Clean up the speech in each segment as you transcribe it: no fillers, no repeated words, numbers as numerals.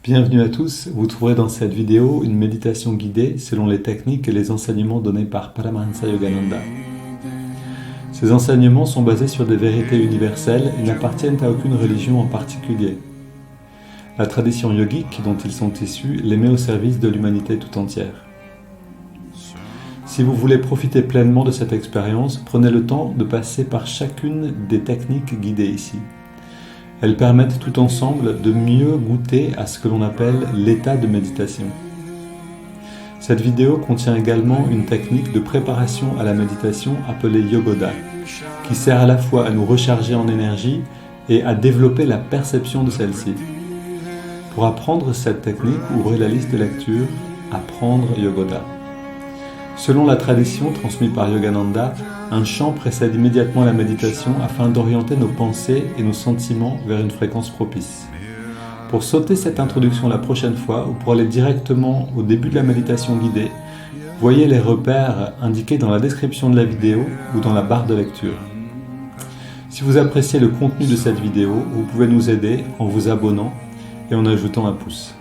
Bienvenue à tous, vous trouverez dans cette vidéo une méditation guidée selon les techniques et les enseignements donnés par Paramahansa Yogananda. Ces enseignements sont basés sur des vérités universelles et n'appartiennent à aucune religion en particulier. La tradition yogique dont ils sont issus les met au service de l'humanité tout entière. Si vous voulez profiter pleinement de cette expérience, prenez le temps de passer par chacune des techniques guidées ici. Elles permettent tout ensemble de mieux goûter à ce que l'on appelle l'état de méditation. Cette vidéo contient également une technique de préparation à la méditation appelée Yogoda, qui sert à la fois à nous recharger en énergie et à développer la perception de celle-ci. Pour apprendre cette technique, ouvrez la liste de lecture « Apprendre Yogoda ». Selon la tradition transmise par Yogananda, un chant précède immédiatement la méditation afin d'orienter nos pensées et nos sentiments vers une fréquence propice. Pour sauter cette introduction la prochaine fois ou pour aller directement au début de la méditation guidée, voyez les repères indiqués dans la description de la vidéo ou dans la barre de lecture. Si vous appréciez le contenu de cette vidéo, vous pouvez nous aider en vous abonnant et en ajoutant un pouce.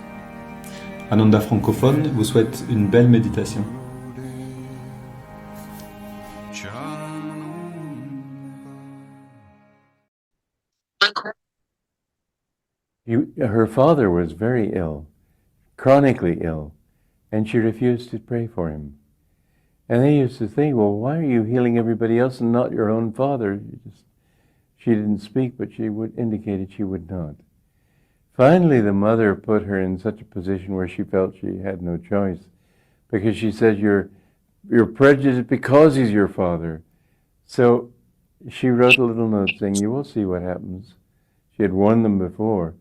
Ananda francophone vous souhaite une belle méditation. Her father was very ill, chronically ill, and she refused to pray for him. And they used to think, well, why are you healing everybody else and not your own father? She didn't speak, but she indicated she would not. Finally, the mother put her in such a position where she felt she had no choice, because she said, you're prejudiced because he's your father. So she wrote a little note saying, you will see what happens. She had warned them before.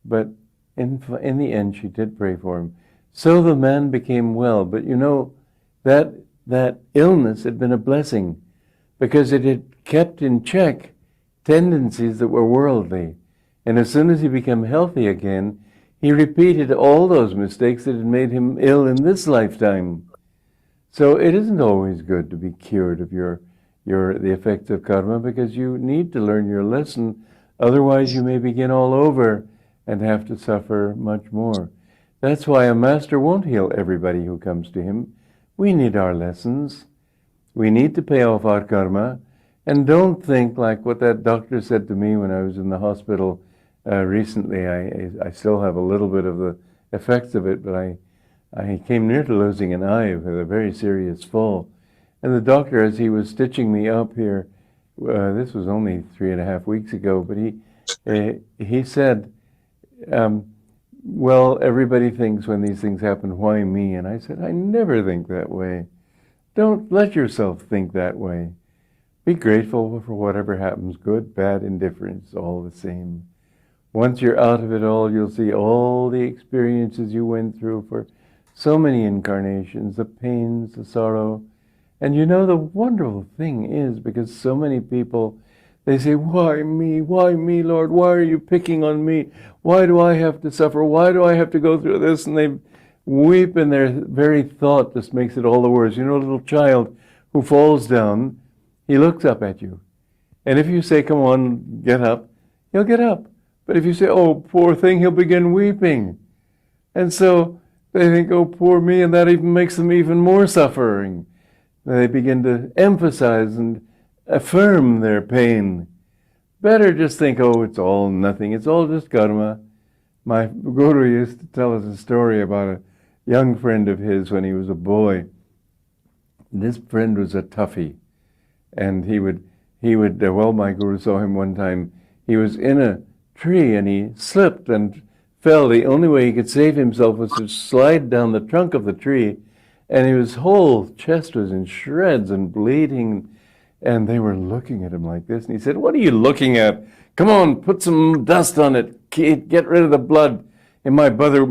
But in the end, she did pray for him. So the man became well. But you know, that illness had been a blessing because it had kept in check tendencies that were worldly. And as soon as he became healthy again, he repeated all those mistakes that had made him ill in this lifetime. So it isn't always good to be cured of the effects of karma, because you need to learn your lesson. Otherwise, you may begin all over and have to suffer much more. That's why a master won't heal everybody who comes to him. We need our lessons. We need to pay off our karma. And don't think like what that doctor said to me when I was in the hospital recently. I still have a little bit of the effects of it, but I came near to losing an eye with a very serious fall. And the doctor, as he was stitching me up here, this was only 3.5 weeks ago, but he said, well, everybody thinks when these things happen, why me? And I said, I never think that way. Don't let yourself think that way. Be grateful for whatever happens, good, bad, indifferent, it's all the same. Once you're out of it all, you'll see all the experiences you went through for so many incarnations, the pains, the sorrow. And you know, the wonderful thing is, because so many people, they say, why me, Lord? Why are you picking on me? Why do I have to suffer? Why do I have to go through this? And they weep, and their very thought just makes it all the worse. You know, a little child who falls down, he looks up at you. And if you say, come on, get up, he'll get up. But if you say, oh, poor thing, he'll begin weeping. And so they think, oh, poor me, and that even makes them even more suffering. They begin to emphasize and affirm their pain. Better just think, oh, it's all nothing. It's all just karma. My guru used to tell us a story about a young friend of his when he was a boy. This friend was a toughie. And he would, my guru saw him one time. He was in a tree and he slipped and fell. The only way he could save himself was to slide down the trunk of the tree. And his whole chest was in shreds and bleeding. And they were looking at him like this. And he said, what are you looking at? Come on, put some dust on it. Get rid of the blood. And my mother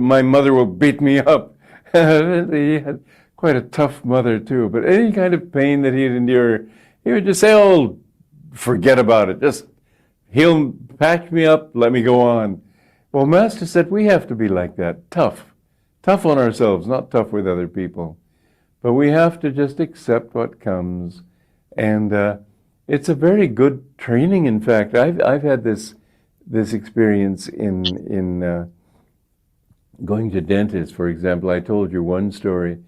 will beat me up. He had quite a tough mother, too. But any kind of pain that he'd endure, he would just say, oh, forget about it. Just he'll patch me up, let me go on. Well, Master said we have to be like that, tough. Tough on ourselves, not tough with other people. But we have to just accept what comes. And it's a very good training, in fact. I've had this experience in Going to dentists, for example, I told you one story.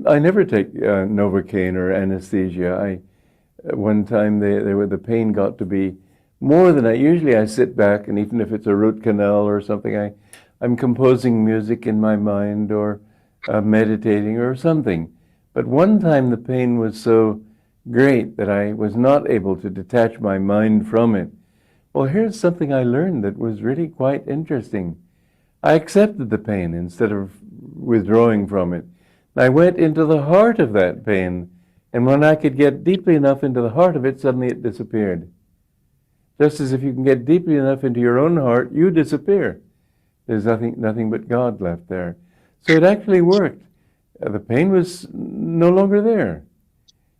I never take Novocaine or anesthesia. One time the pain got to be more than usually I sit back, and even if it's a root canal or something, I'm composing music in my mind or meditating or something. But one time the pain was so great that I was not able to detach my mind from it. Well, here's something I learned that was really quite interesting. I accepted the pain instead of withdrawing from it. I went into the heart of that pain, and when I could get deeply enough into the heart of it, suddenly it disappeared. Just as if you can get deeply enough into your own heart, you disappear. There's nothing but God left there. So it actually worked. The pain was no longer there.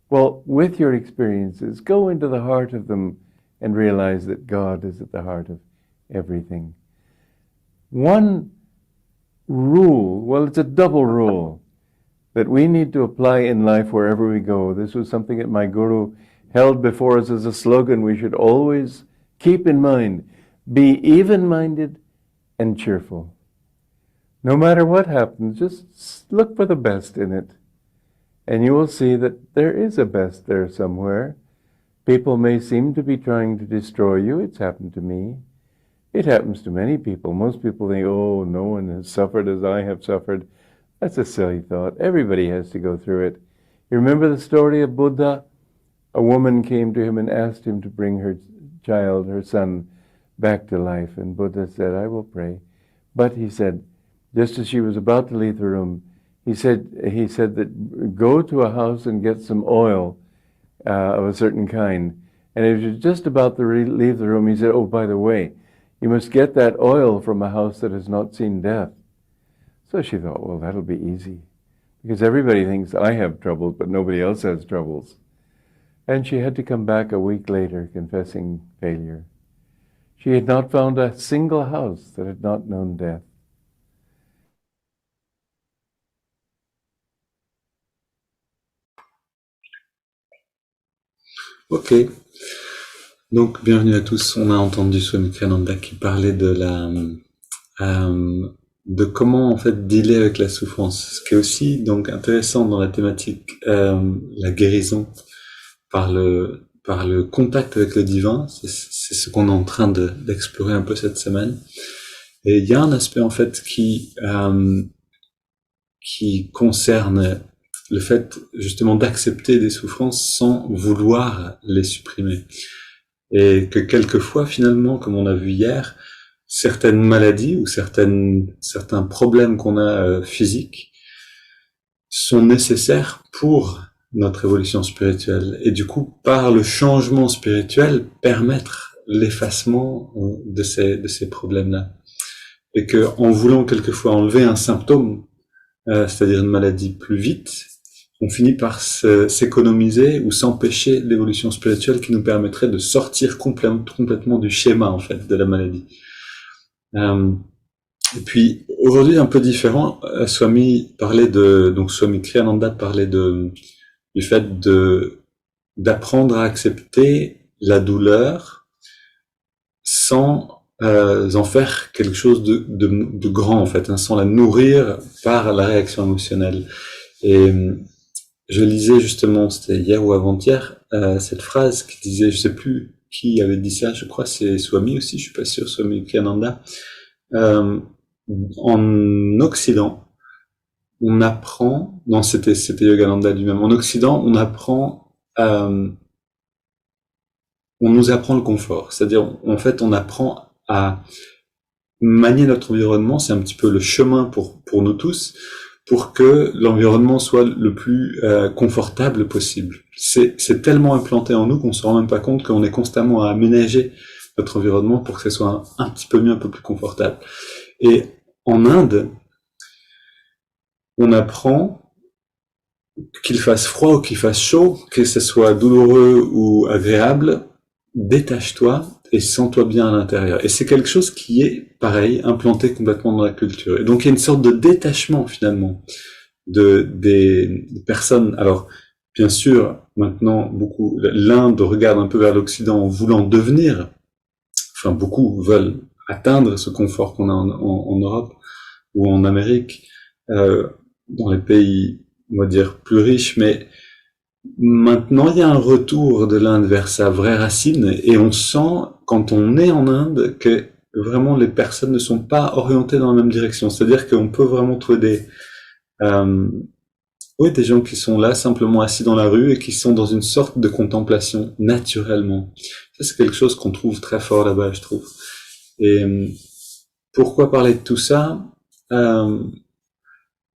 Well, with your experiences, go into the heart of them and realize that God is at the heart of everything. One rule, well, it's a double rule, that we need to apply in life wherever we go. This was something that my guru held before us as a slogan we should always keep in mind. Be even-minded and cheerful. No matter what happens, just look for the best in it. And you will see that there is a best there somewhere. People may seem to be trying to destroy you. It's happened to me. It happens to many people. Most people think, oh, no one has suffered as I have suffered. That's a silly thought. Everybody has to go through it. You remember the story of Buddha? A woman came to him and asked him to bring her child, her son, back to life. And Buddha said, I will pray. But he said, just as she was about to leave the room, he said that go to a house and get some oil of a certain kind. And as she was just about to leave the room, he said, oh, by the way, you must get that oil from a house that has not seen death. So she thought, well, that'll be easy, because everybody thinks I have troubles, but nobody else has troubles. And she had to come back a week later confessing failure. She had not found a single house that had not known death. Ok. Donc, bienvenue à tous. On a entendu Swami Kriyananda qui parlait de comment en fait dealer avec la souffrance. Ce qui est aussi donc intéressant dans la thématique la guérison par le contact avec le divin, c'est ce qu'on est en train d'explorer un peu cette semaine. Et il y a un aspect en fait qui concerne le fait justement d'accepter des souffrances sans vouloir les supprimer. Et que quelquefois, finalement, comme on a vu hier, certaines maladies ou certains problèmes qu'on a physiques sont nécessaires pour notre évolution spirituelle. Et du coup, par le changement spirituel, permettre l'effacement de ces problèmes-là. Et que, en voulant quelquefois enlever un symptôme, c'est-à-dire une maladie plus vite, on finit par s'économiser ou s'empêcher l'évolution spirituelle qui nous permettrait de sortir complètement du schéma, en fait, de la maladie. Et puis, aujourd'hui, un peu différent, Swami Kriyananda parlait du fait d'apprendre à accepter la douleur sans en faire quelque chose de grand, en fait, hein, sans la nourrir par la réaction émotionnelle. Et je lisais justement, c'était hier ou avant-hier, cette phrase qui disait, je sais plus qui avait dit ça, je crois c'est Swami aussi, je suis pas sûr, Swami Kriyananda. En Occident, on apprend, non c'était Yogananda lui-même, en Occident, on nous apprend le confort, c'est-à-dire en fait on apprend à manier notre environnement, c'est un petit peu le chemin pour nous tous, pour que l'environnement soit le plus confortable possible. C'est tellement implanté en nous qu'on se rend même pas compte qu'on est constamment à aménager notre environnement pour que ce soit un petit peu mieux, un peu plus confortable. Et en Inde, on apprend qu'il fasse froid ou qu'il fasse chaud, que ce soit douloureux ou agréable, détache-toi et sens-toi bien à l'intérieur. Et c'est quelque chose qui est, pareil, implanté complètement dans la culture. Et donc il y a une sorte de détachement, finalement, des personnes. Alors, bien sûr, maintenant, l'Inde regarde un peu vers l'Occident en voulant devenir, enfin beaucoup veulent atteindre ce confort qu'on a en Europe, ou en Amérique, dans les pays, on va dire, plus riches, mais maintenant il y a un retour de l'Inde vers sa vraie racine et on sent, quand on est en Inde, que vraiment les personnes ne sont pas orientées dans la même direction. C'est-à-dire qu'on peut vraiment trouver euh, oui, des gens qui sont là simplement assis dans la rue et qui sont dans une sorte de contemplation naturellement. Ça, c'est quelque chose qu'on trouve très fort là-bas, je trouve. Et pourquoi parler de tout ça? euh,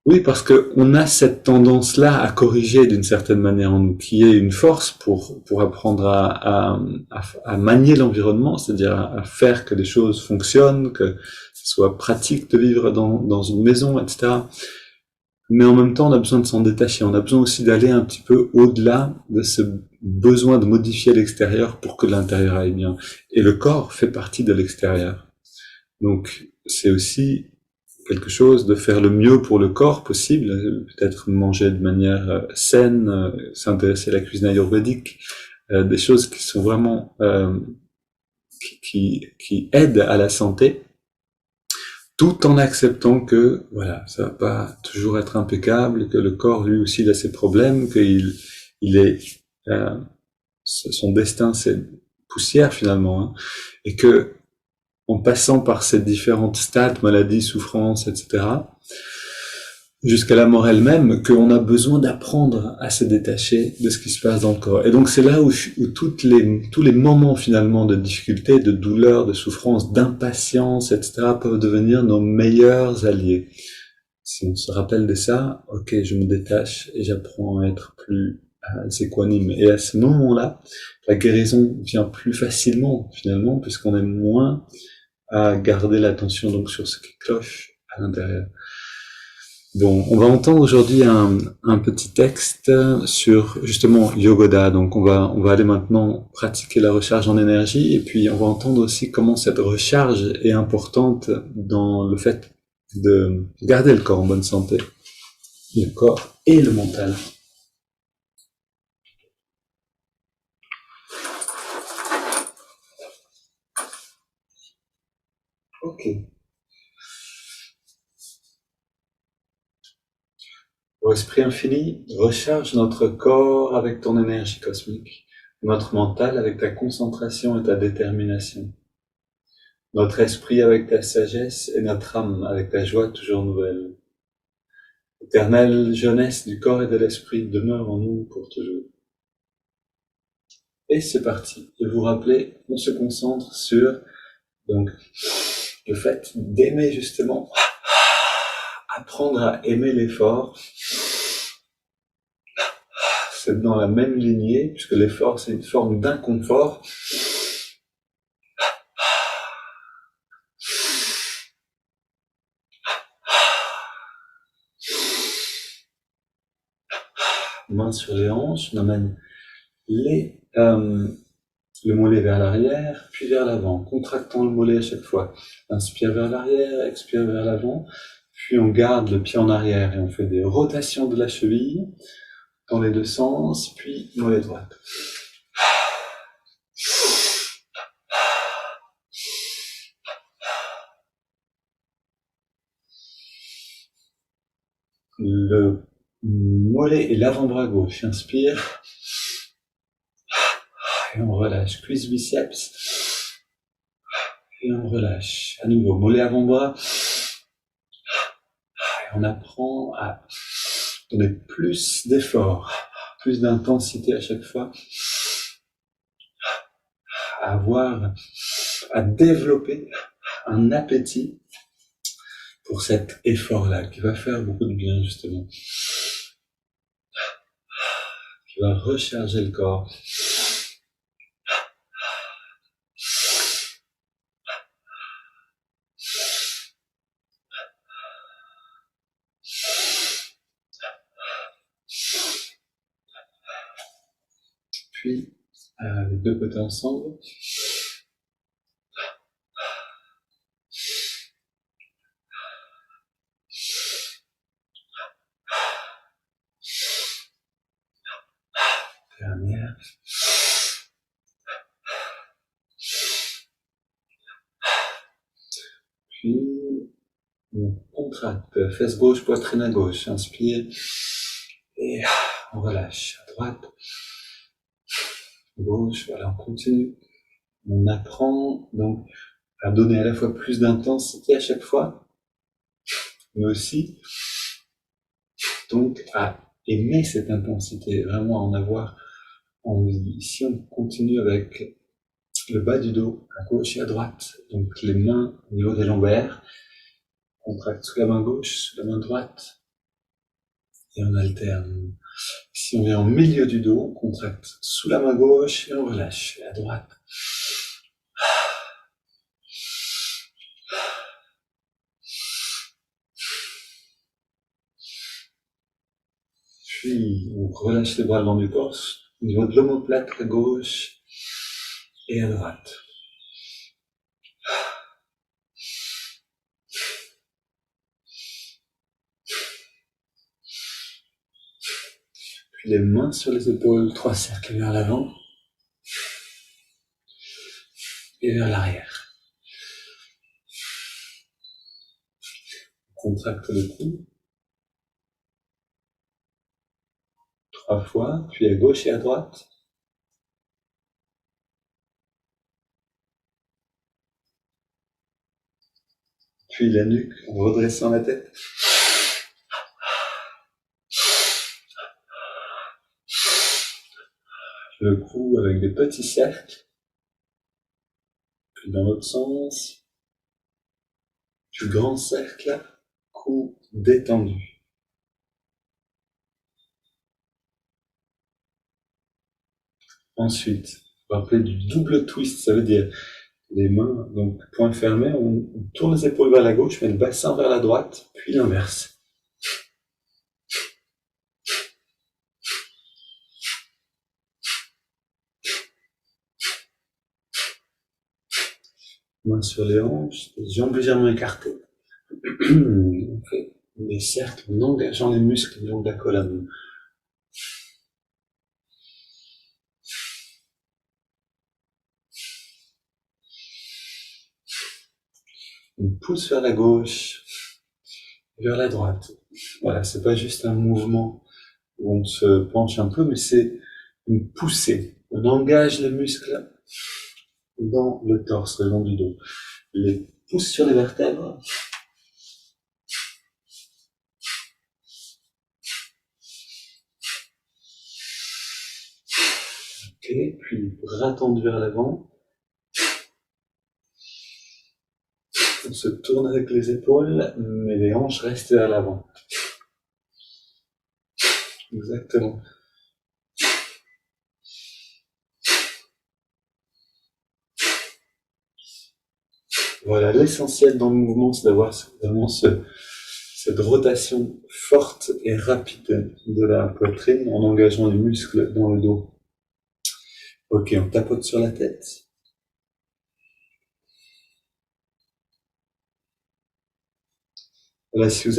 Oui, parce que on a cette tendance-là à corriger d'une certaine manière en nous, qui est une force pour apprendre à manier l'environnement, c'est-à-dire à faire que les choses fonctionnent, que ce soit pratique de vivre dans une maison, etc. Mais en même temps, on a besoin de s'en détacher. On a besoin aussi d'aller un petit peu au-delà de ce besoin de modifier l'extérieur pour que l'intérieur aille bien. Et le corps fait partie de l'extérieur. Donc, c'est aussi quelque chose de faire le mieux pour le corps possible, peut-être manger de manière saine, s'intéresser à la cuisine ayurvédique, des choses qui sont vraiment qui aident à la santé, tout en acceptant que voilà, ça va pas toujours être impeccable, que le corps lui aussi il a ses problèmes, il est euh, son destin c'est poussière finalement, hein, et que en passant par ces différentes stades, maladies, souffrances, etc., jusqu'à la mort elle-même, qu'on a besoin d'apprendre à se détacher de ce qui se passe dans le corps. Et donc c'est là où tous les moments finalement de difficulté, de douleur, de souffrance, d'impatience, etc., peuvent devenir nos meilleurs alliés. Si on se rappelle de ça, ok, je me détache et j'apprends à être plus équanime. Et à ce moment-là, la guérison vient plus facilement finalement, puisqu'on est moins à garder l'attention donc sur ce qui cloche à l'intérieur. Bon, on va entendre aujourd'hui un petit texte sur justement Yogoda. Donc on va aller maintenant pratiquer la recharge en énergie et puis on va entendre aussi comment cette recharge est importante dans le fait de garder le corps en bonne santé, le corps et le mental. Ok. Ô Esprit infini, recharge notre corps avec ton énergie cosmique, notre mental avec ta concentration et ta détermination, notre esprit avec ta sagesse et notre âme avec ta joie toujours nouvelle. Éternelle jeunesse du corps et de l'esprit demeure en nous pour toujours. Et c'est parti. Et vous rappelez, on se concentre sur donc le fait d'aimer justement, apprendre à aimer l'effort. C'est dans la même lignée, puisque l'effort c'est une forme d'inconfort. Main sur les hanches, on amène le mollet vers l'arrière, puis vers l'avant, contractant le mollet à chaque fois. Inspire vers l'arrière, expire vers l'avant, puis on garde le pied en arrière et on fait des rotations de la cheville dans les deux sens, puis mollet droite. Le mollet et l'avant-bras gauche, inspire, et on relâche, cuisse biceps, et on relâche. À nouveau, mollet avant-bras, et on apprend à donner plus d'efforts, plus d'intensité à chaque fois, à développer un appétit pour cet effort-là, qui va faire beaucoup de bien, justement. Qui va recharger le corps. Puis, les deux côtés ensemble. Dernière. Puis, On contracte, fesse gauche, poitrine à gauche, inspire, et on relâche, à droite, gauche, voilà, on continue. On apprend donc à donner à la fois plus d'intensité à chaque fois, mais aussi donc à aimer cette intensité, vraiment à en avoir envie. Ici, on continue avec le bas du dos, à gauche et à droite, donc les mains au niveau des lombaires, on contracte sous la main gauche, sous la main droite, et on alterne. Si on est en milieu du dos, on contracte sous la main gauche et on relâche, et à droite. Puis on relâche les bras le long du torse, au niveau de l'omoplate à gauche et à droite. Puis les mains sur les épaules, 3 cercles vers l'avant et vers l'arrière. On contracte le cou 3 fois, puis à gauche et à droite. Puis la nuque en redressant la tête. Le cou avec des petits cercles. Puis dans l'autre sens. Puis grand cercle, cou détendu. Ensuite, on va appeler du double twist, ça veut dire les mains, donc poings fermés, on tourne les épaules vers la gauche, mais le bassin vers la droite, puis l'inverse. Mains sur les hanches, les jambes légèrement écartées. On fait des cercles en engageant les muscles du long de la colonne. On pousse vers la gauche, vers la droite. Voilà, c'est pas juste un mouvement où on se penche un peu, mais c'est une poussée. On engage les muscles dans le torse, le long du dos. Les pousse sur les vertèbres. Ok, puis bras tendus vers l'avant. On se tourne avec les épaules, mais les hanches restent vers l'avant. Exactement. Voilà, l'essentiel dans le mouvement, c'est d'avoir vraiment cette rotation forte et rapide de la poitrine en engageant les muscles dans le dos. Ok, on tapote sur la tête. Voilà, si vous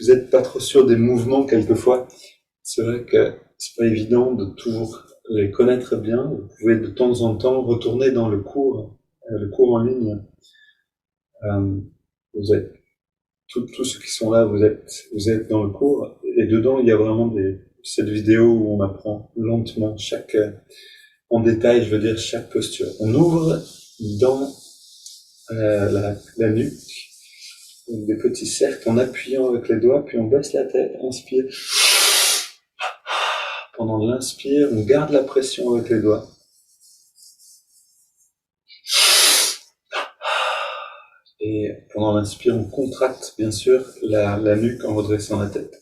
n'êtes pas trop sûr des mouvements quelquefois, c'est vrai que c'est pas évident de toujours les connaître bien. Vous pouvez de temps en temps retourner dans le cours en ligne. Vous êtes tous ceux qui sont là, vous êtes dans le cours, et dedans il y a vraiment cette vidéo où on apprend lentement en détail, je veux dire chaque posture. On ouvre dans la nuque, des petits cercles en appuyant avec les doigts, puis on baisse la tête, inspire. Pendant l'inspire, on garde la pression avec les doigts. Et pendant l'inspire, on contracte bien sûr la nuque en redressant la tête.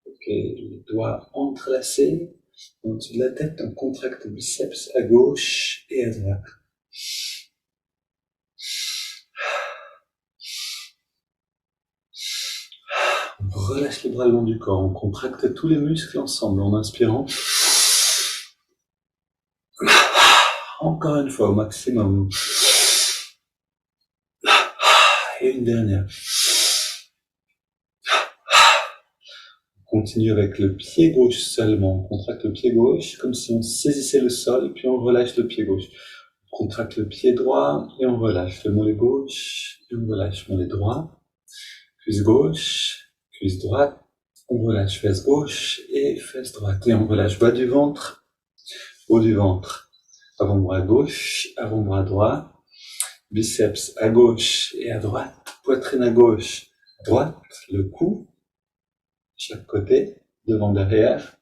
Ok, les doigts entrelacés. Au-dessus de la tête, on contracte le biceps à gauche et à droite. On relâche les bras le long du corps, on contracte tous les muscles ensemble en inspirant. Encore une fois au maximum. Et une dernière. On continue avec le pied gauche seulement. On contracte le pied gauche comme si on saisissait le sol, puis on relâche le pied gauche. contracte le pied droit et on relâche le mollet gauche et on relâche mollet droit. Cuisse gauche, cuisse droite, on relâche fesse gauche et fesse droite. Et on relâche bas du ventre, haut du ventre. Avant-bras gauche, avant-bras droit. Biceps à gauche et à droite. Poitrine à gauche, droite. Le cou, chaque côté, devant, derrière.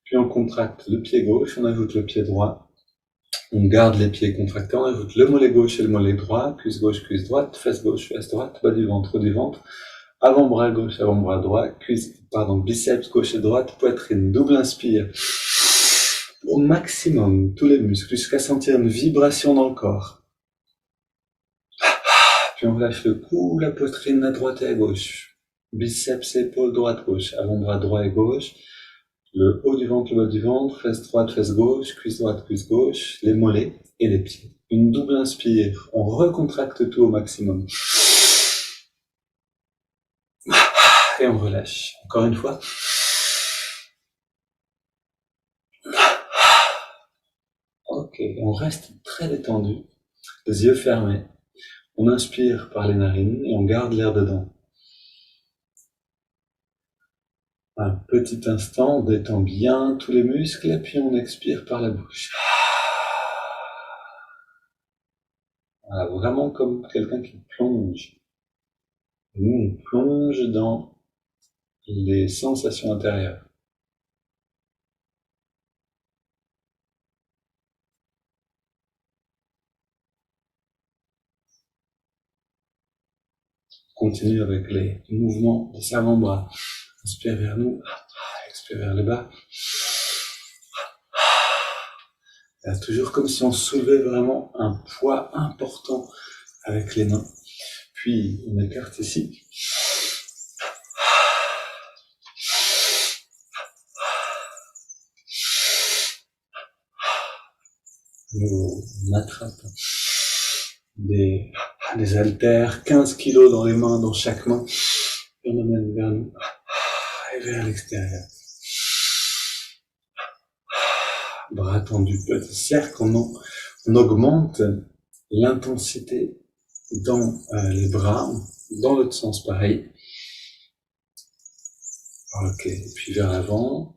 Puis on contracte le pied gauche, on ajoute le pied droit. On garde les pieds contractés, on ajoute le mollet gauche et le mollet droit. Cuisse gauche, cuisse droite. Fesse gauche, fesse droite. Bas du ventre, haut du ventre. Avant-bras gauche, avant-bras droit, biceps gauche et droite, poitrine, double inspire. Au maximum, tous les muscles, jusqu'à sentir une vibration dans le corps. Puis on relâche le cou, la poitrine à droite et à gauche. Biceps, épaules, droite, gauche, avant-bras droit et gauche. Le haut du ventre, le bas du ventre, fesse droite, fesse gauche, cuisse droite, cuisse gauche, les mollets et les pieds. Une double inspire, on recontracte tout au maximum. Et on relâche. Encore une fois. Ok, on reste très détendu, les yeux fermés. On inspire par les narines et on garde l'air dedans. Un petit instant, on détend bien tous les muscles et puis on expire par la bouche. Voilà, vraiment comme quelqu'un qui plonge. Nous, on plonge dans les sensations intérieures. Continue avec les mouvements des avant-bras. Inspire vers nous, expire vers le bas. Et toujours comme si on soulevait vraiment un poids important avec les mains. Puis on écarte ici. On attrape des haltères, 15 kilos dans les mains, dans chaque main. Et on amène vers nous et vers l'extérieur. Bras tendus, petit cercle, on augmente l'intensité dans les bras, dans l'autre sens pareil. Ok, et puis vers l'avant.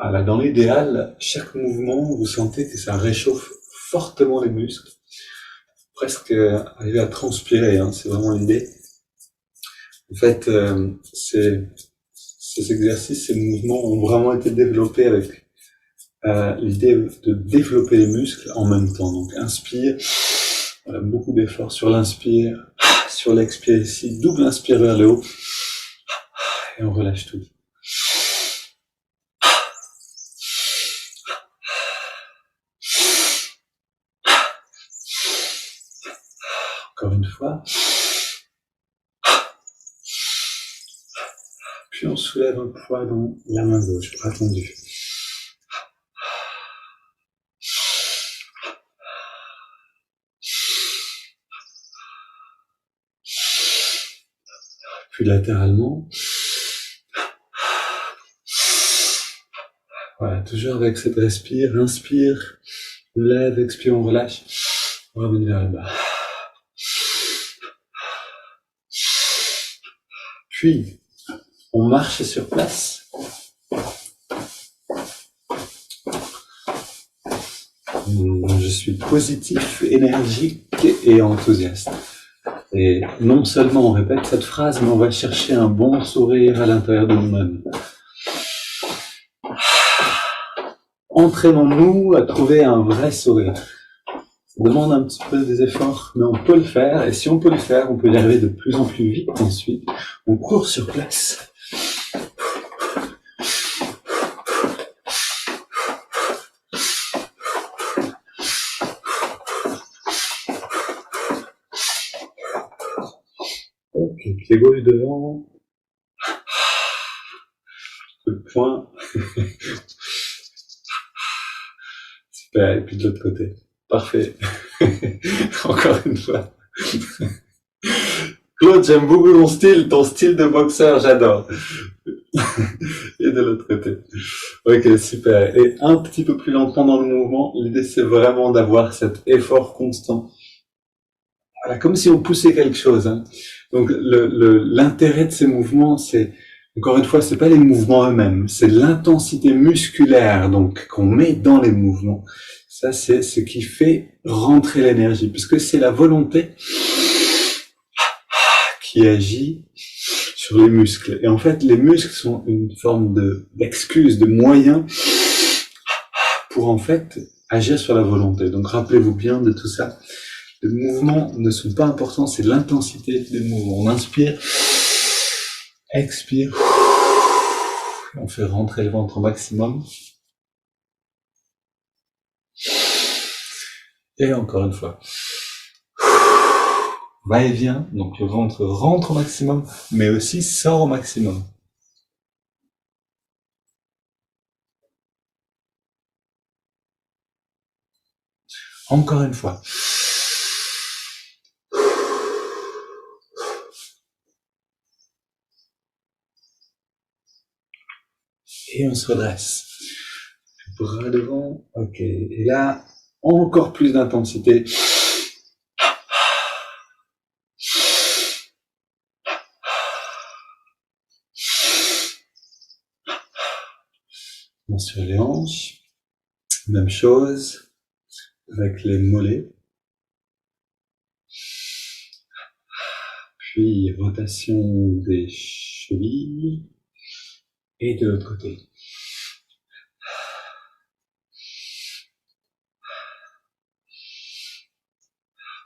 Voilà, dans l'idéal, chaque mouvement, vous sentez que ça réchauffe fortement les muscles. Presque arriver à transpirer, hein, c'est vraiment l'idée. En fait, ces exercices, ces mouvements ont vraiment été développés avec l'idée de développer les muscles en même temps. Donc inspire, voilà, beaucoup d'efforts sur l'inspire, sur l'expire ici, double inspire vers le haut, et on relâche tout. Encore une fois. Puis on soulève un poids dans la main gauche, bras tendu. Puis latéralement. Voilà, toujours avec cette respire, inspire, on lève, expire, on relâche, on ramène vers le bas. Puis, on marche sur place. Je suis positif, énergique et enthousiaste. Et non seulement on répète cette phrase, mais on va chercher un bon sourire à l'intérieur de nous-mêmes. Entraînons-nous à trouver un vrai sourire. Ça demande un petit peu des efforts, mais on peut le faire. Et si on peut le faire, on peut y arriver de plus en plus vite ensuite. On court sur place. Ok, pied gauche devant. Le poing. Super, et puis de l'autre côté. Parfait. Encore une fois. Claude, j'aime beaucoup ton style de boxeur, j'adore. Et de l'autre côté. Ok, super. Et un petit peu plus lentement dans le mouvement, l'idée c'est vraiment d'avoir cet effort constant. Voilà, comme si on poussait quelque chose, hein. Donc l'intérêt de ces mouvements, c'est, encore une fois, c'est pas les mouvements eux-mêmes, c'est l'intensité musculaire donc qu'on met dans les mouvements. Ça, c'est ce qui fait rentrer l'énergie, puisque c'est la volonté qui agit sur les muscles. Et en fait, les muscles sont une forme d'excuse, de moyen pour en fait agir sur la volonté. Donc rappelez-vous bien de tout ça. Les mouvements ne sont pas importants, c'est l'intensité des mouvements. On inspire, expire, on fait rentrer le ventre au maximum. Et encore une fois. Va et vient, donc le ventre rentre au maximum, mais aussi sort au maximum. Encore une fois. Et on se redresse. Bras devant, ok. Et là, encore plus d'intensité. Sur les hanches, même chose avec les mollets. Puis rotation des chevilles et de l'autre côté.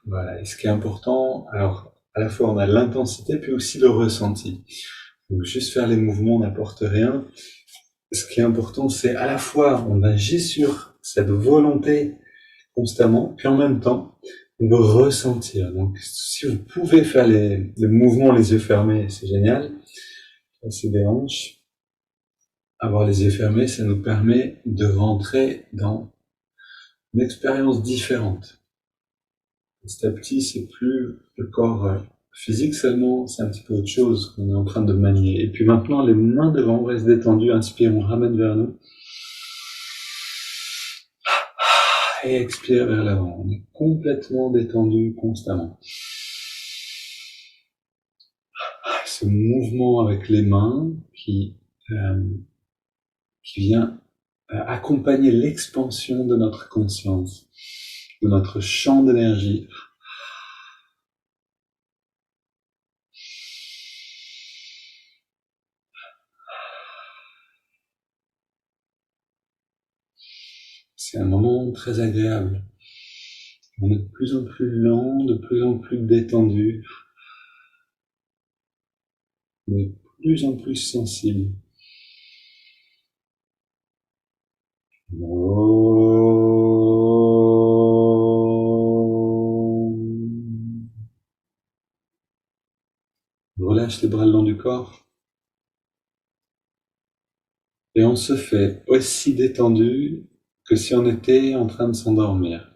Voilà, et ce qui est important, alors à la fois on a l'intensité puis aussi le ressenti. Donc juste faire les mouvements n'apporte rien. Ce qui est important, c'est à la fois on agit sur cette volonté constamment, puis en même temps on veut ressentir. Donc si vous pouvez faire les mouvements les yeux fermés, c'est génial. C'est des hanches. Avoir les yeux fermés, ça nous permet de rentrer dans une expérience différente. Petit à petit, c'est plus le corps physique seulement, c'est un petit peu autre chose qu'on est en train de manier. Et puis maintenant, les mains devant, on reste détendu, inspire, on ramène vers nous. Et expire vers l'avant. On est complètement détendu constamment. Ce mouvement avec les mains qui vient accompagner l'expansion de notre conscience, de notre champ d'énergie. C'est un moment très agréable. On est de plus en plus lent, de plus en plus détendu, de plus en plus sensible. Relâche les bras le long du corps. Et on se fait aussi détendu que si on était en train de s'endormir.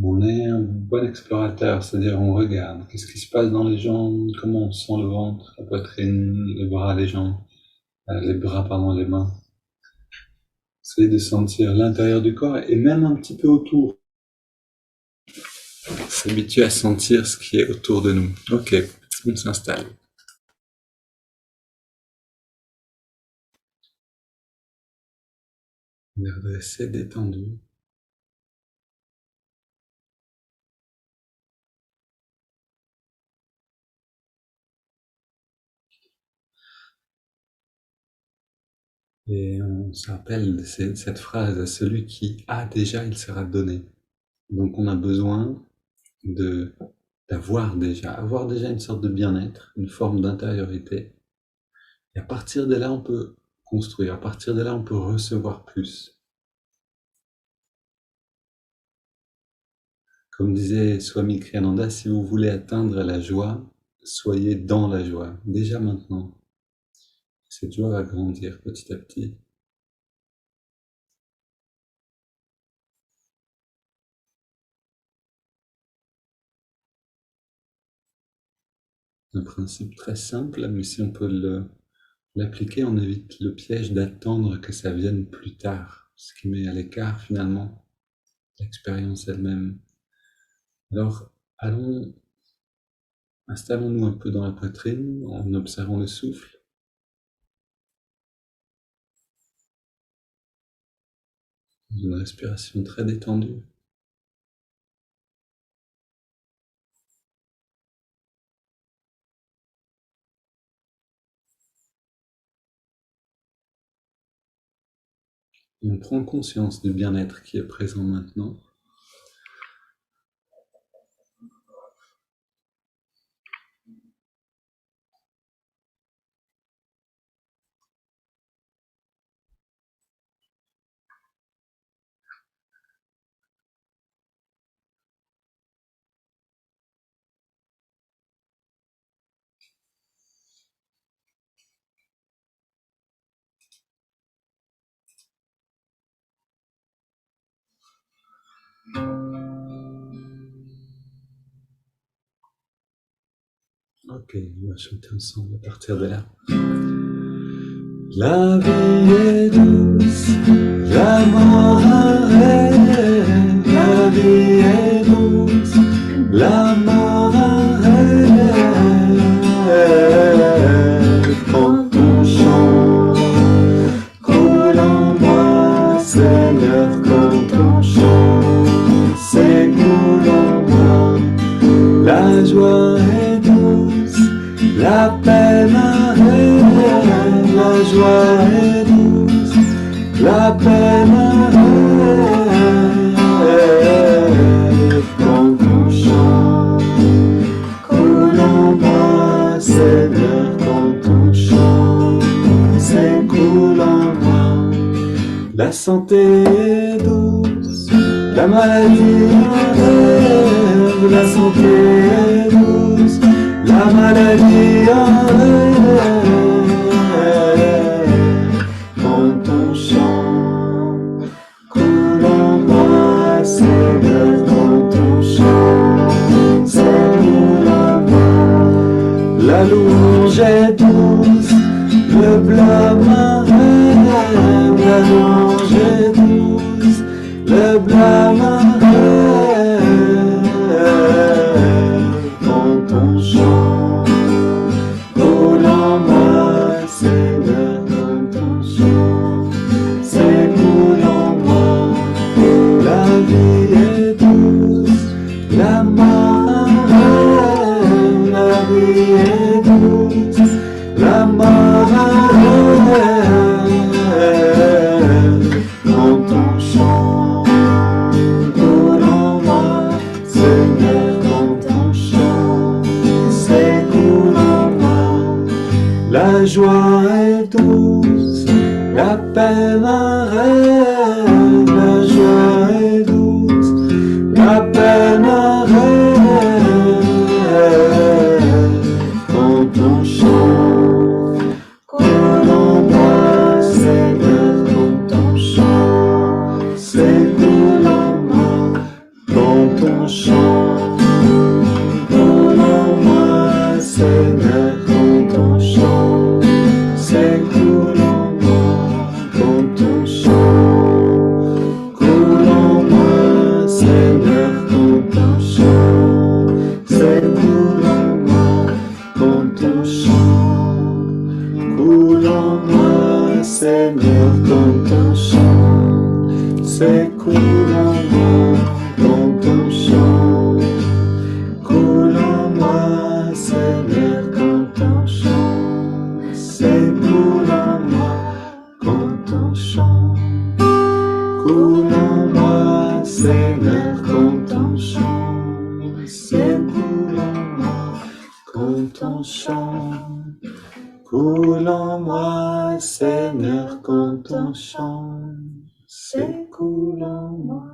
On est un bon explorateur, c'est-à-dire on regarde qu'est-ce qui se passe dans les jambes, comment on sent le ventre, la poitrine, les bras, les jambes, les mains. Essayez de sentir l'intérieur du corps et même un petit peu autour. S'habituer à sentir ce qui est autour de nous. Ok, on s'installe. On est redressé, détendu. Et on se rappelle de cette phrase, celui qui a déjà, il sera donné. Donc on a besoin avoir déjà une sorte de bien-être, une forme d'intériorité. Et à partir de là, on peut construire, à partir de là, on peut recevoir plus. Comme disait Swami Kriyananda, si vous voulez atteindre la joie, soyez dans la joie, déjà maintenant. Cette joie va grandir petit à petit. Un principe très simple, mais si on peut l'appliquer, on évite le piège d'attendre que ça vienne plus tard, ce qui met à l'écart finalement l'expérience elle-même. Alors, installons-nous un peu dans la poitrine en observant le souffle. Une respiration très détendue. On prend conscience du bien-être qui est présent maintenant. Ok, on va chanter ensemble à partir de là. La vie est douce, la mort arrête. La vie est douce, la mort arrête. Quand on chante, coule en moi, Seigneur, quand on chante, c'est coule en moi. La joie est douce, la peine arrête. La joie est douce, la peine arrête. Quand on chante, coule en moi, Seigneur, quand on chante, c'est coule en moi. La santé est douce, la maladie enlève. La santé est douce, la maladie enlève. Quand on chante, coule en moi, Seigneur, quand on chante, c'est coule en moi. La louange est douce, le blâme arrête. La louange est douce, le blâme arrête. Quand on chante, coule en moi, Seigneur, quand on chante, c'est coule en moi. La vie est douce, la mort arrête. La vie est douce, la mort arrête. Quand on chante, coule en moi, Seigneur, quand on chante, c'est coule en moi. La joie est douce, la peine arrête. La joie est douce, la peine arrête. Quand on chante, coule en moi, Seigneur, quand on chante, c'est coule en moi. Quand on chante, coule en moi, Seigneur, quand on chante, c'est coule en moi. Quand on chante, coule en moi, Seigneur, quand on chante, c'est coule en moi. Quand on chante, coule en moi, Seigneur, quand on chante, c'est coule en moi. Quand on chante, coule en moi, Seigneur, quand on chante, c'est coule en moi. Quand on chante, coule en moi, Seigneur, quand on chante, c'est coule en moi. Quand on chante, coule en moi, Seigneur, quand on chante, c'est coule en moi.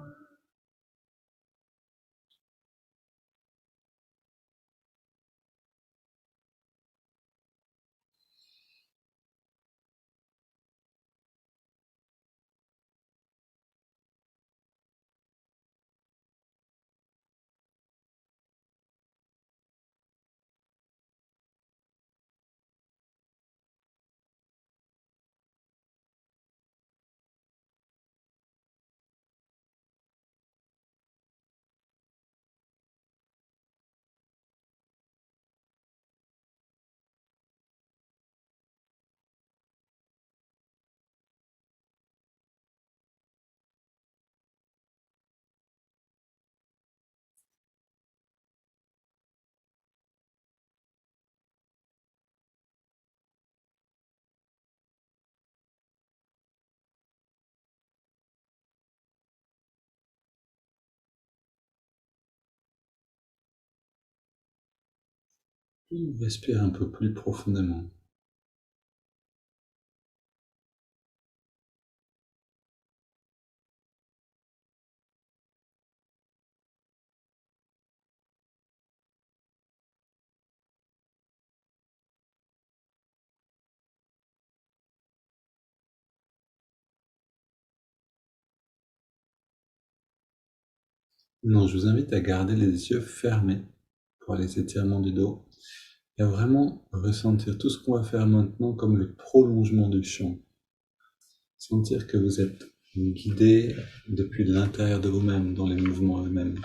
Respire un peu plus profondément. Non, je vous invite à garder les yeux fermés pour les étirements du dos et à vraiment ressentir tout ce qu'on va faire maintenant comme le prolongement du chant. Sentir que vous êtes guidé depuis l'intérieur de vous-même dans les mouvements eux-mêmes.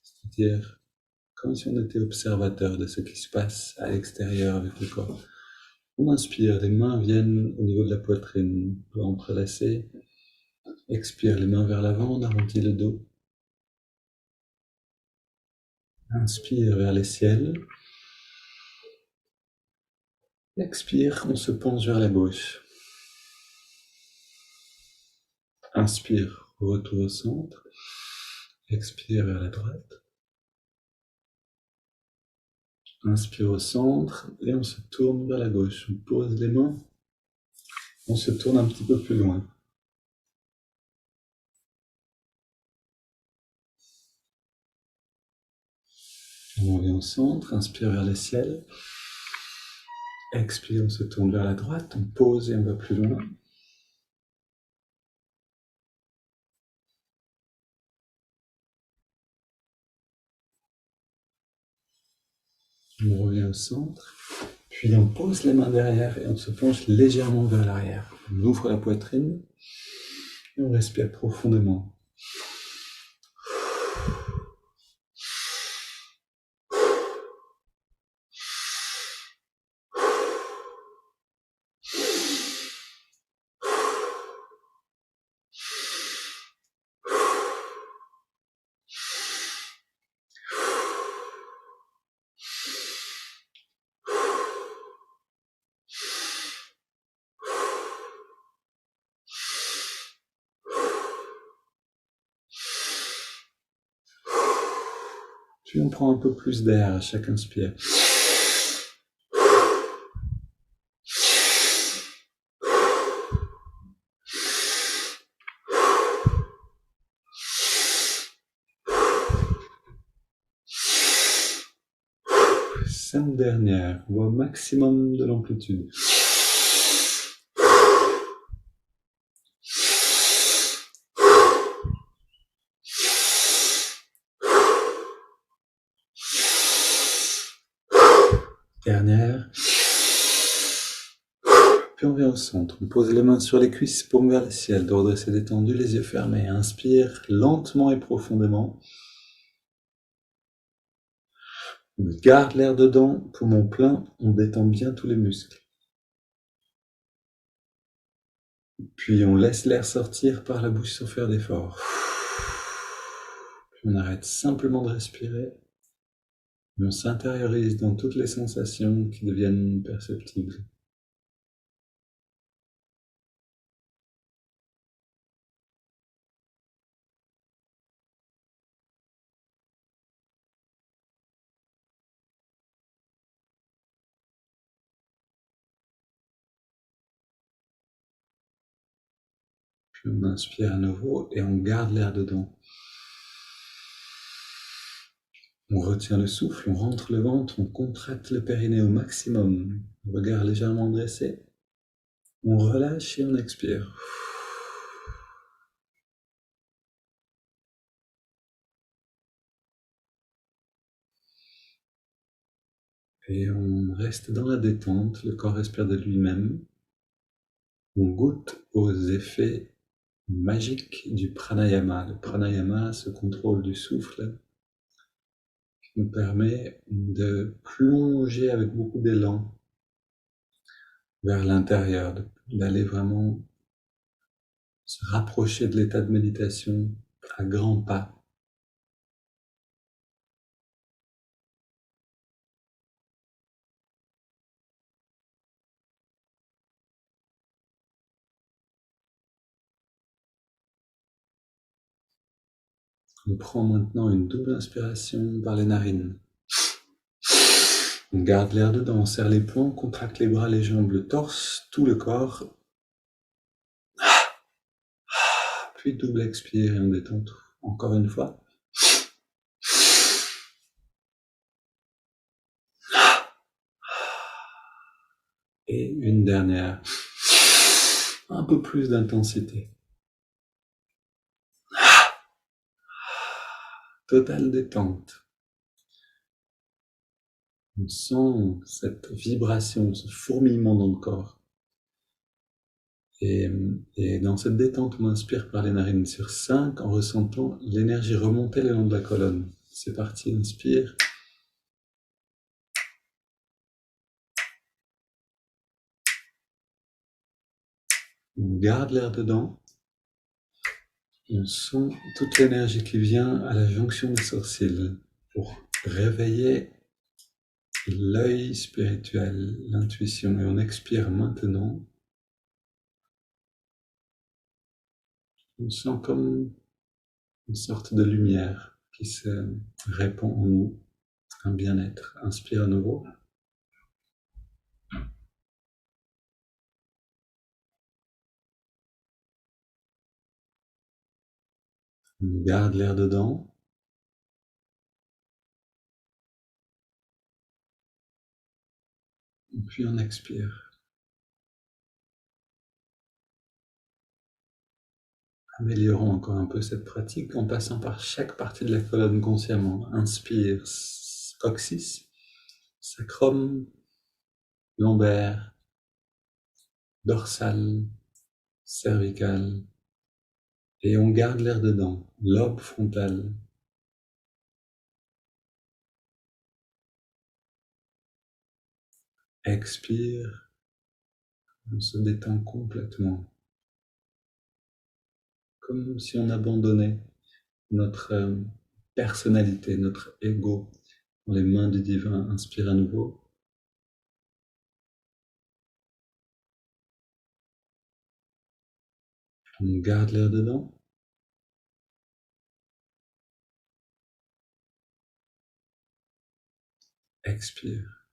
C'est-à-dire comme si on était observateur de ce qui se passe à l'extérieur avec le corps. On inspire, les mains viennent au niveau de la poitrine, doigts entrelacés. Expire, les mains vers l'avant, on arrondit le dos. Inspire vers les ciels. Expire, on se penche vers la gauche. Inspire, retour au centre. Expire vers la droite. Inspire au centre et on se tourne vers la gauche. On pose les mains. On se tourne un petit peu plus loin. On revient au centre. Inspire vers le ciel. Expire, on se tourne vers la droite. On pose et on va plus loin. On revient au centre. Puis on pose les mains derrière et on se penche légèrement vers l'arrière. On ouvre la poitrine et on respire profondément. Puis on prend un peu plus d'air à chaque inspire. Cinq dernières, on va au maximum de l'amplitude. Dernière. Puis on vient au centre. On pose les mains sur les cuisses, paume vers le ciel, dos redressé détendu, les yeux fermés. Inspire lentement et profondément. On garde l'air dedans, poumon plein, on détend bien tous les muscles. Puis on laisse l'air sortir par la bouche sans faire d'effort. Puis on arrête simplement de respirer. Et on s'intériorise dans toutes les sensations qui deviennent perceptibles. Puis on inspire à nouveau et on garde l'air dedans. On retient le souffle, on rentre le ventre, on contracte le périnée au maximum. Regard légèrement dressé. On relâche et on expire. Et on reste dans la détente, le corps respire de lui-même. On goûte aux effets magiques du pranayama. Le pranayama, ce contrôle du souffle, qui nous permet de plonger avec beaucoup d'élan vers l'intérieur, d'aller vraiment se rapprocher de l'état de méditation à grands pas. On prend maintenant une double inspiration par les narines. On garde l'air dedans, on serre les poings, on contracte les bras, les jambes, le torse, tout le corps. Puis double expire et on détend tout. Encore une fois. Et une dernière. Un peu plus d'intensité. Totale détente. On sent cette vibration, ce fourmillement dans le corps. Et dans cette détente, on inspire par les narines sur 5 en ressentant l'énergie remonter le long de la colonne. C'est parti, inspire. On garde l'air dedans. On sent toute l'énergie qui vient à la jonction des sourcils pour réveiller l'œil spirituel, l'intuition. Et on expire maintenant. On sent comme une sorte de lumière qui se répand en nous, un bien-être. Inspire à nouveau. On garde l'air dedans. Et puis on expire. Améliorons encore un peu cette pratique en passant par chaque partie de la colonne consciemment. Inspire, coccyx, sacrum, lombaire, dorsal, cervical. Et on garde l'air dedans, lobe frontal. Expire, on se détend complètement. Comme si on abandonnait notre personnalité, notre ego dans les mains du divin. Inspire à nouveau. On garde l'air dedans. Expire.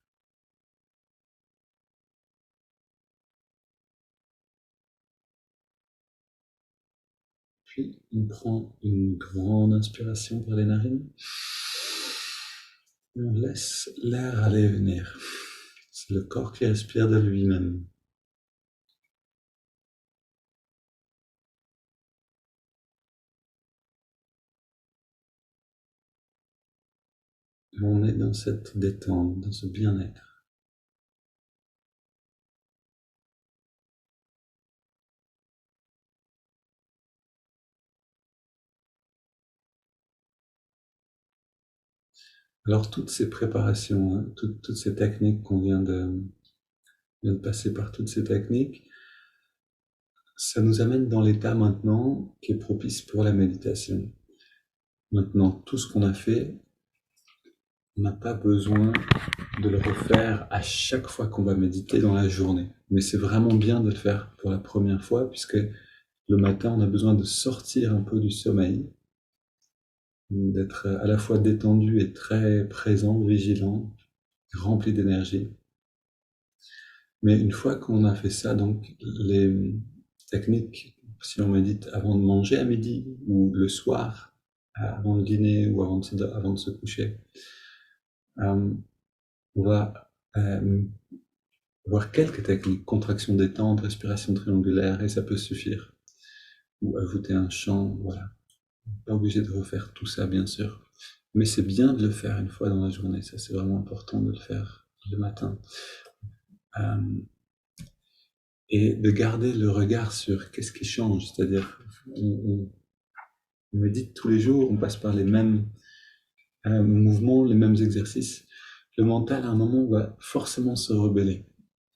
Puis on prend une grande inspiration par les narines. Et on laisse l'air aller et venir. C'est le corps qui respire de lui-même. On est dans cette détente, dans ce bien-être. Alors toutes ces préparations, hein, toutes ces techniques qu'on vient de passer par toutes ces techniques, ça nous amène dans l'état maintenant qui est propice pour la méditation. Maintenant, tout ce qu'on a fait, on n'a pas besoin de le refaire à chaque fois qu'on va méditer dans la journée. Mais c'est vraiment bien de le faire pour la première fois, puisque le matin, on a besoin de sortir un peu du sommeil, d'être à la fois détendu et très présent, vigilant, rempli d'énergie. Mais une fois qu'on a fait ça, donc les techniques, si on médite avant de manger à midi ou le soir, avant le dîner ou avant de se coucher, on va voir quelques techniques, contraction détente, respiration triangulaire, et ça peut suffire. Ou ajouter un chant, voilà. Pas obligé de refaire tout ça, bien sûr. Mais c'est bien de le faire une fois dans la journée, ça c'est vraiment important de le faire le matin. Et de garder le regard sur qu'est-ce qui change, c'est-à-dire on médite tous les jours, on passe par les mêmes mouvements, les mêmes exercices. Le mental, à un moment, va forcément se rebeller.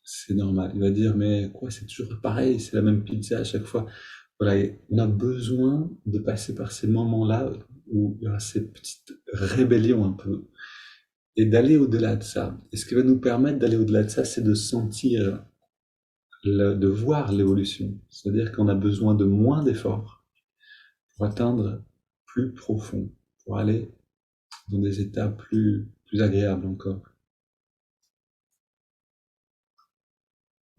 C'est normal. Il va dire, mais quoi, c'est toujours pareil, c'est la même pizza à chaque fois. Voilà, et on a besoin de passer par ces moments-là où il y aura cette petite rébellion un peu, et d'aller au-delà de ça. Et ce qui va nous permettre d'aller au-delà de ça, c'est de sentir, de voir l'évolution. C'est-à-dire qu'on a besoin de moins d'efforts pour atteindre plus profond, pour aller dans des états plus agréables encore.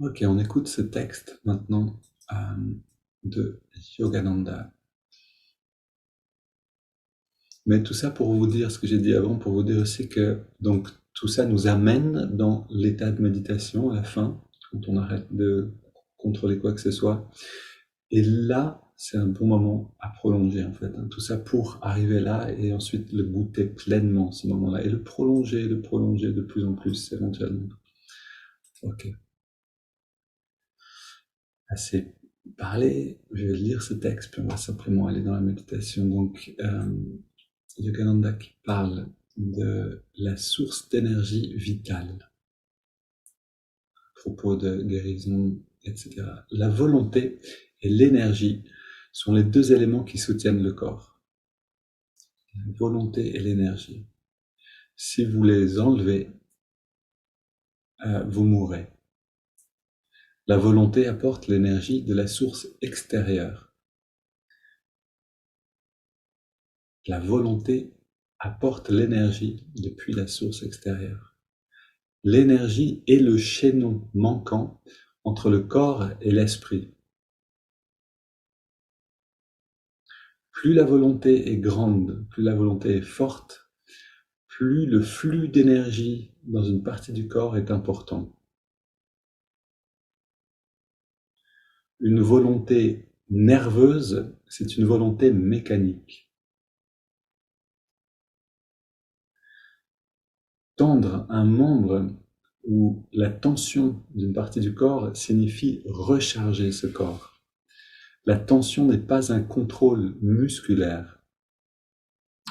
Ok, on écoute ce texte maintenant de Yogananda. Mais tout ça pour vous dire ce que j'ai dit avant, pour vous dire aussi que donc tout ça nous amène dans l'état de méditation à la fin, quand on arrête de contrôler quoi que ce soit. Et là, c'est un bon moment à prolonger en fait, hein. Tout ça pour arriver là et ensuite le goûter pleinement ce moment-là et le prolonger de plus en plus éventuellement. Ok, assez parlé. Je vais lire ce texte puis on va simplement aller dans la méditation. Donc, Yogananda qui parle de la source d'énergie vitale, à propos de guérison, etc. La volonté et l'énergie sont les deux éléments qui soutiennent le corps. La volonté et l'énergie. Si vous les enlevez, vous mourrez. La volonté apporte l'énergie de la source extérieure. La volonté apporte l'énergie depuis la source extérieure. L'énergie est le chaînon manquant entre le corps et l'esprit. Plus la volonté est grande, plus la volonté est forte, plus le flux d'énergie dans une partie du corps est important. Une volonté nerveuse, c'est une volonté mécanique. Tendre un membre ou la tension d'une partie du corps signifie recharger ce corps. La tension n'est pas un contrôle musculaire.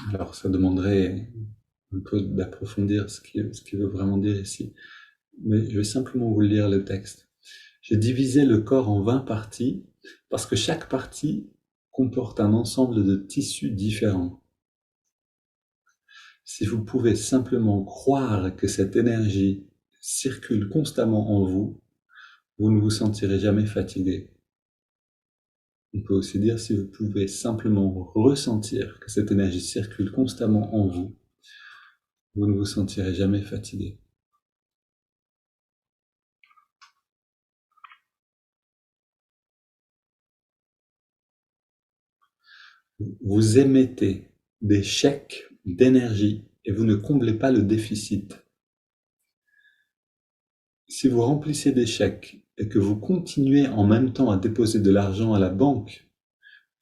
Alors ça demanderait un peu d'approfondir ce qu'il veut vraiment dire ici. Mais je vais simplement vous lire le texte. J'ai divisé le corps en 20 parties parce que chaque partie comporte un ensemble de tissus différents. Si vous pouvez simplement croire que cette énergie circule constamment en vous, vous ne vous sentirez jamais fatigué. On peut aussi dire si vous pouvez simplement ressentir que cette énergie circule constamment en vous, vous ne vous sentirez jamais fatigué. Vous émettez des chèques d'énergie et vous ne comblez pas le déficit. Si vous remplissez des chèques et que vous continuez en même temps à déposer de l'argent à la banque,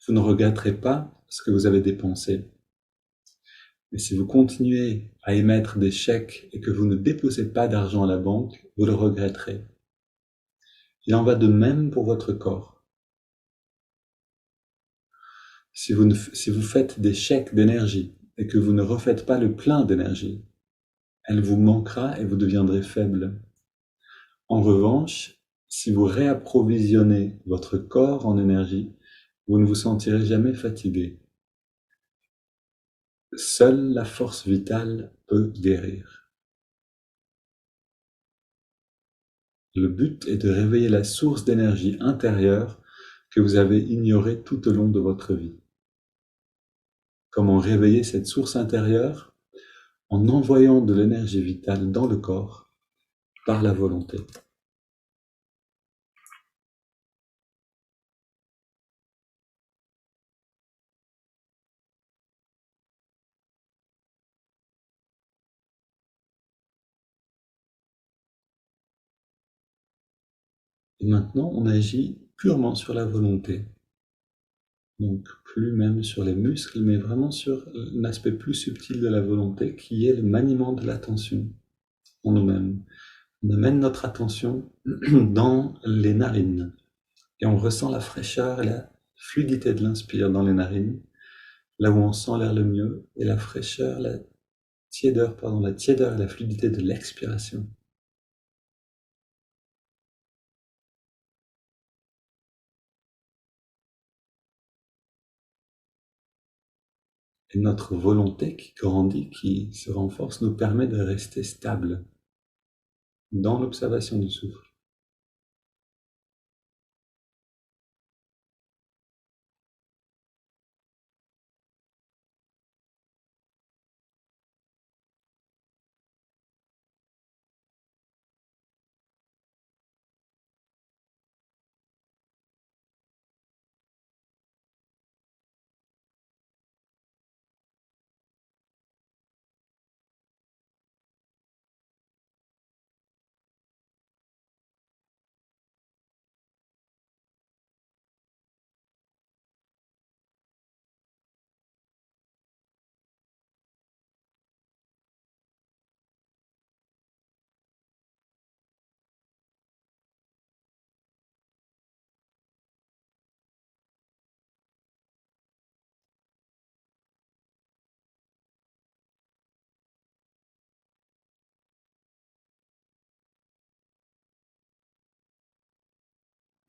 vous ne regretterez pas ce que vous avez dépensé. Mais si vous continuez à émettre des chèques et que vous ne déposez pas d'argent à la banque, vous le regretterez. Il en va de même pour votre corps. Si vous faites des chèques d'énergie et que vous ne refaites pas le plein d'énergie, elle vous manquera et vous deviendrez faible. En revanche, si vous réapprovisionnez votre corps en énergie, vous ne vous sentirez jamais fatigué. Seule la force vitale peut guérir. Le but est de réveiller la source d'énergie intérieure que vous avez ignorée tout au long de votre vie. Comment réveiller cette source intérieure? En envoyant de l'énergie vitale dans le corps par la volonté. Et maintenant, on agit purement sur la volonté. Donc, plus même sur les muscles, mais vraiment sur un aspect plus subtil de la volonté qui est le maniement de l'attention en nous-mêmes. On amène notre attention dans les narines et on ressent la fraîcheur et la fluidité de l'inspire dans les narines, là où on sent l'air le mieux, et la fraîcheur, la tiédeur et la fluidité de l'expiration. Et notre volonté qui grandit, qui se renforce, nous permet de rester stable dans l'observation du souffle.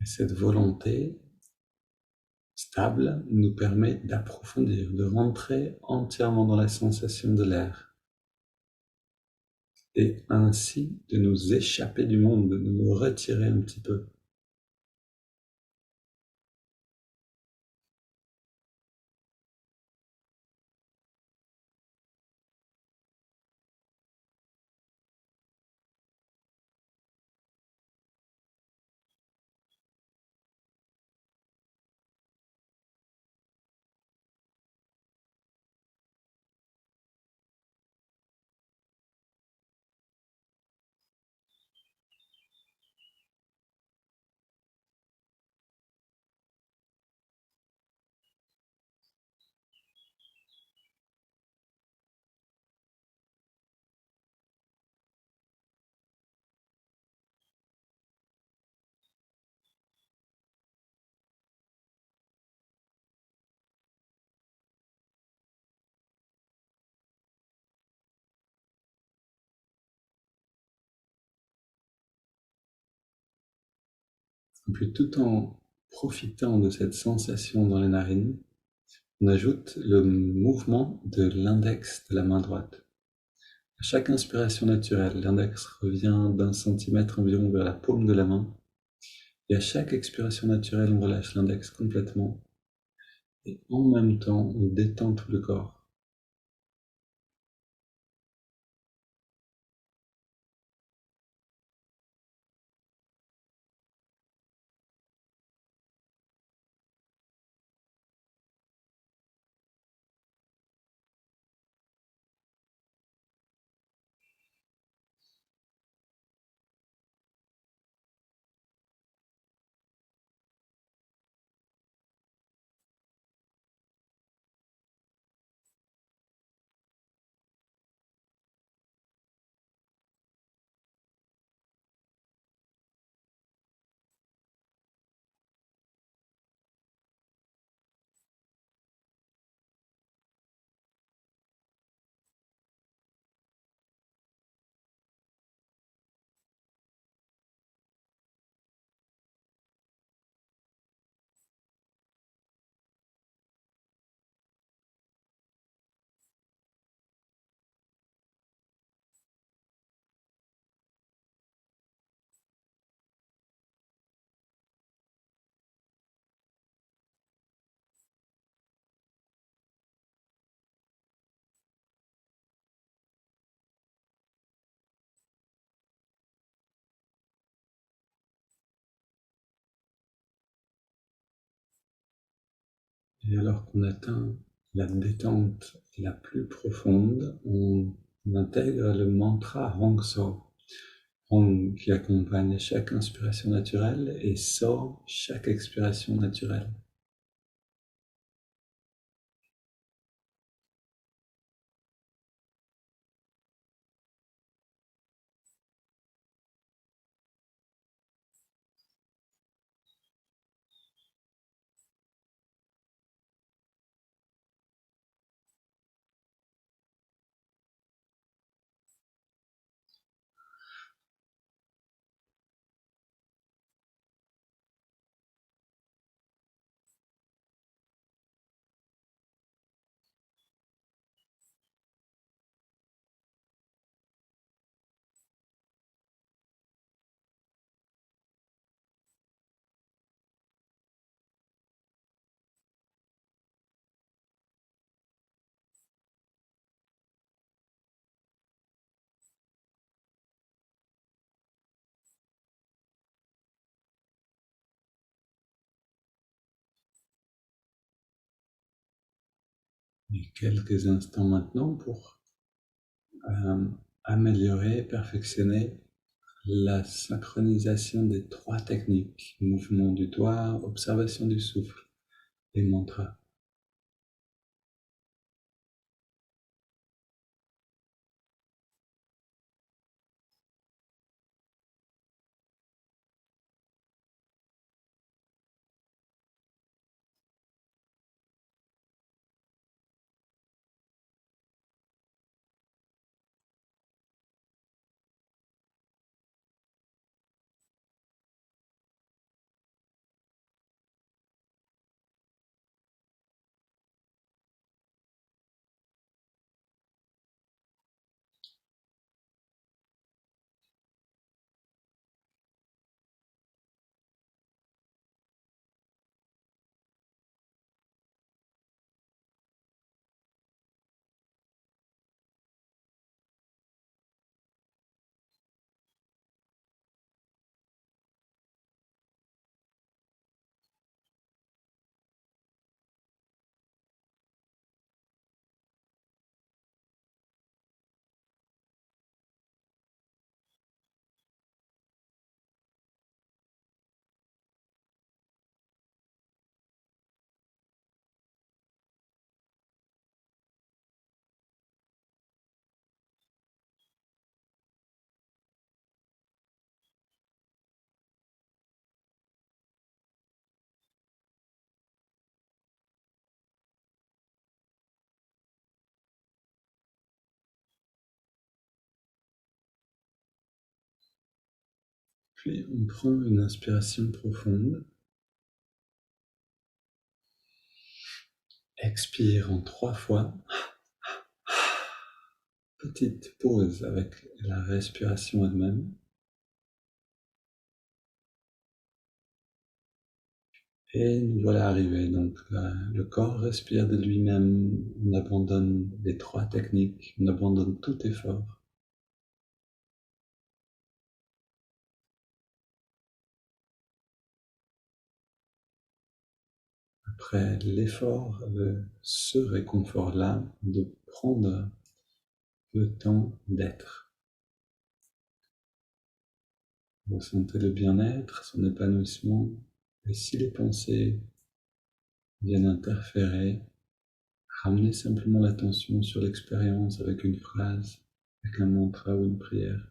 Et cette volonté stable nous permet d'approfondir, de rentrer entièrement dans la sensation de l'air et ainsi de nous échapper du monde, de nous retirer un petit peu. Et puis tout en profitant de cette sensation dans les narines, on ajoute le mouvement de l'index de la main droite. À chaque inspiration naturelle, l'index revient d'1 centimètre environ vers la paume de la main. Et à chaque expiration naturelle, on relâche l'index complètement. Et en même temps, on détend tout le corps. Et alors qu'on atteint la détente la plus profonde, on intègre le mantra Hong So. Hong qui accompagne chaque inspiration naturelle et So chaque expiration naturelle. Et quelques instants maintenant pour améliorer, perfectionner la synchronisation des 3 techniques, mouvement du doigt, observation du souffle et mantra. Puis on prend une inspiration profonde. Expire en 3 fois. Petite pause avec la respiration elle-même. Et nous voilà arrivés. Donc le corps respire de lui-même. On abandonne les 3 techniques. On abandonne tout effort. Après l'effort, ce réconfort-là, de prendre le temps d'être. Ressentez le bien-être, son épanouissement. Et si les pensées viennent interférer, ramenez simplement l'attention sur l'expérience avec une phrase, avec un mantra ou une prière.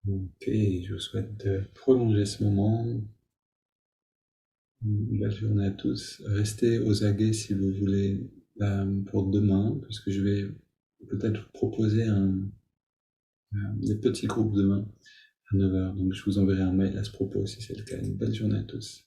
Ok, je vous souhaite de prolonger ce moment. Une belle journée à tous. Restez aux aguets si vous voulez pour demain, puisque je vais peut-être vous proposer des petits groupes demain à 9 heures. Donc je vous enverrai un mail à ce propos si c'est le cas. Une belle journée à tous.